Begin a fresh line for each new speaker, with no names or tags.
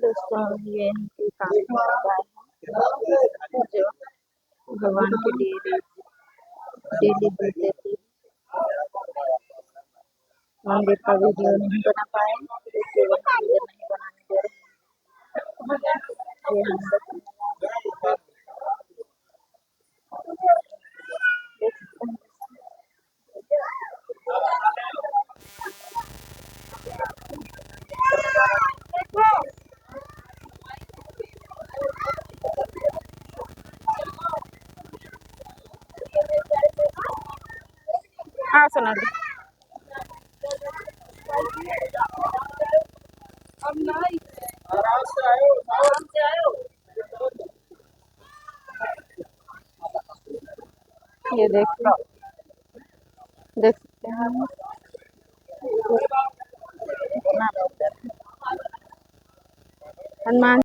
दोस्तों ये इनके सामने लगा है जो भगवान के लिए डेली दूध देती है। मंदिर का वीडियो नहीं बना पाए क्योंकि वो मंदिर नहीं बनाने दे रहे। ये हम देख सकते हैं। हाँ सुना दे। ये देख सकते हैं हम कितना हनुमान